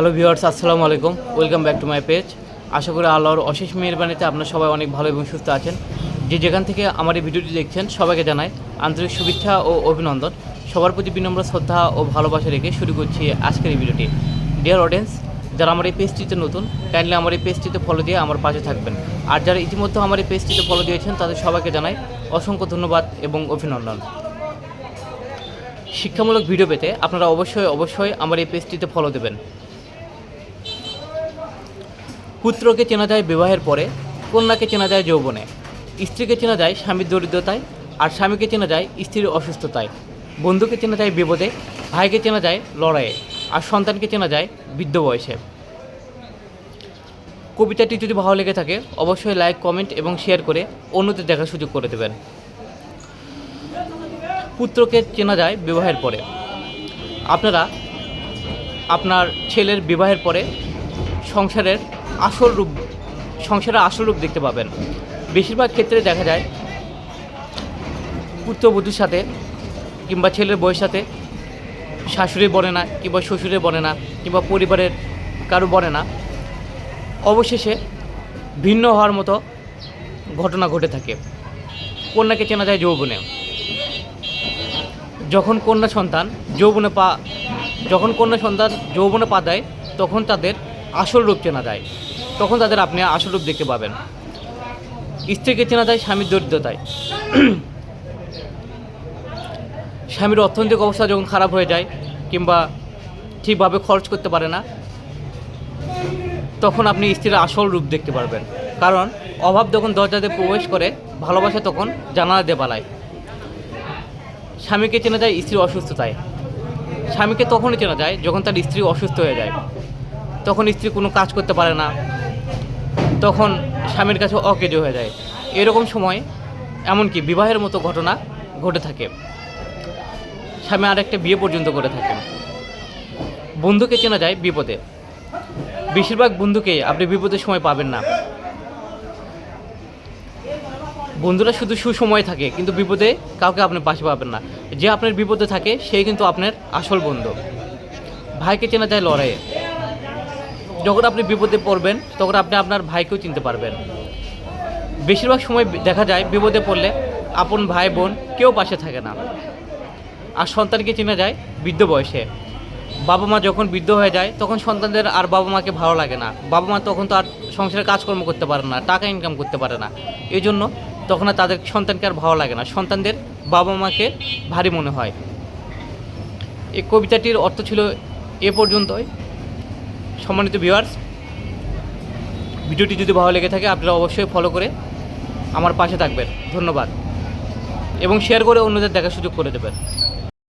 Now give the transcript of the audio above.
Hello viewers, আসসালামু আলাইকুম। Welcome back to my page. আশা করি আল্লাহর অশেষ মেহেরবানিতে আপনারা সবাই অনেক ভালো এবং সুস্থ আছেন। যে যেখান থেকে আমার এই ভিডিওটি দেখছেন সবাইকে জানাই আন্তরিক শুভেচ্ছা ও অভিনন্দন। সবার প্রতি বিনম্র শ্রদ্ধা ও ভালোবাসা রেখে শুরু করছি আজকের এই ভিডিওটি। ডিয়ার অডিয়েন্স, যারা আমার এই পেজটিতে নতুন, কাইন্ডলি আমার এই পেজটিতে ফলো দিয়ে আমার পাশে থাকবেন। আর যারা ইতিমধ্যে আমার এই পেজটিতে ফলো দিয়েছেন তাদের সবাইকে জানাই অসংখ্য ধন্যবাদ এবং অভিনন্দন। শিক্ষামূলক ভিডিও পেতে আপনারা অবশ্যই আমার এই পেজটিতে ফলো দেবেন। পুত্রকে চেনা যায় বিবাহের পরে, কন্যাকে চেনা যায় যৌবনে, স্ত্রীকে চেনা যায় স্বামীর দরিদ্রতায়, আর স্বামীকে চেনা যায় স্ত্রীর অসুস্থতায়, বন্ধুকে চেনা যায় বিপদে, ভাইকে চেনা যায় লড়াইয়ে, আর সন্তানকে চেনা যায় বৃদ্ধ বয়সে। কবিতাটি যদি ভালো লেগে থাকে অবশ্যই লাইক, কমেন্ট এবং শেয়ার করে অন্যদের দেখার সুযোগ করে দেবেন। পুত্রকে চেনা যায় বিবাহের পরে। আপনারা আপনার ছেলের বিবাহের পরে সংসারের আসল রূপ দেখতে পাবেন। বেশিরভাগ ক্ষেত্রে দেখা যায় পুত্রবধূর সাথে কিংবা ছেলের বউয়ের সাথে শাশুড়ি বনে না, কিংবা শ্বশুরে বনে না, কিংবা পরিবারের কারো বনে না, অবশেষে ভিন্ন হওয়ার মতো ঘটনা ঘটে থাকে। কন্যাকে চেনা যায় যৌবনে। যখন কন্যা সন্তান যৌবনে পা দেয় তখন তাদের আসল রূপ চেনা যায়, তখন তাদের আপনি আসল রূপ দেখতে পাবেন। স্ত্রীকে চেনা যায় স্বামীর দরিদ্রতায়। স্বামীর অর্থনৈতিক অবস্থা যখন খারাপ হয়ে যায় কিংবা ঠিকভাবে খরচ করতে পারে না, তখন আপনি স্ত্রীর আসল রূপ দেখতে পারবেন। কারণ অভাব যখন দরজাতে প্রবেশ করে, ভালোবাসা তখন জানালা দিয়ে পালায়। স্বামীকে চেনা যায় স্ত্রীর অসুস্থতায়। স্বামীকে তখনই চেনা যায় যখন তার স্ত্রী অসুস্থ হয়ে যায়। তখন স্ত্রী কোনো কাজ করতে পারে না, তখন স্বামীর কাছে অকেজ হয়ে যায়। এরকম সময় এমনকি বিবাহের মতো ঘটনা ঘটে থাকে। স্বামী আরেকটা বিয়ে পর্যন্ত করে থাকে। বন্ধুকে চেনা যায় বিপদে। বেশিরভাগ বন্ধুকে আপনি বিপদের সময় পাবেন না। বন্ধুরা শুধু সুসময়ে থাকে, কিন্তু বিপদে কাউকে আপনি পাশে পাবেন না। যে আপনার বিপদে থাকে সেই কিন্তু আপনার আসল বন্ধু। ভাইকে চেনা যায় লড়াইয়ে। যখন আপনি বিপদে পড়বেন তখন আপনি আপনার ভাইকেও চিনতে পারবেন। বেশিরভাগ সময় দেখা যায় বিপদে পড়লে আপন ভাই বোন কেউ পাশে থাকে না। আর সন্তানকে চেনা যায় বৃদ্ধ বয়সে। বাবা মা যখন বৃদ্ধ হয়ে যায় তখন সন্তানদের আর বাবা মাকে ভালো লাগে না। বাবা মা তখন তো আর সংসারে কাজকর্ম করতে পারে না, টাকা ইনকাম করতে পারে না। এই জন্য তখন আর তাদের সন্তানকে আর ভালো লাগে না, সন্তানদের বাবা মাকে ভারী মনে হয়। এই কবিতাটির অর্থ ছিল এ পর্যন্তই। সম্মানিত ভিউয়ার্স, ভিডিওটি যদি ভালো লেগে থাকে আপনারা অবশ্যই ফলো করে আমার পাশে থাকবেন। ধন্যবাদ এবং শেয়ার করে অন্যদের দেখার সুযোগ করে দেবেন।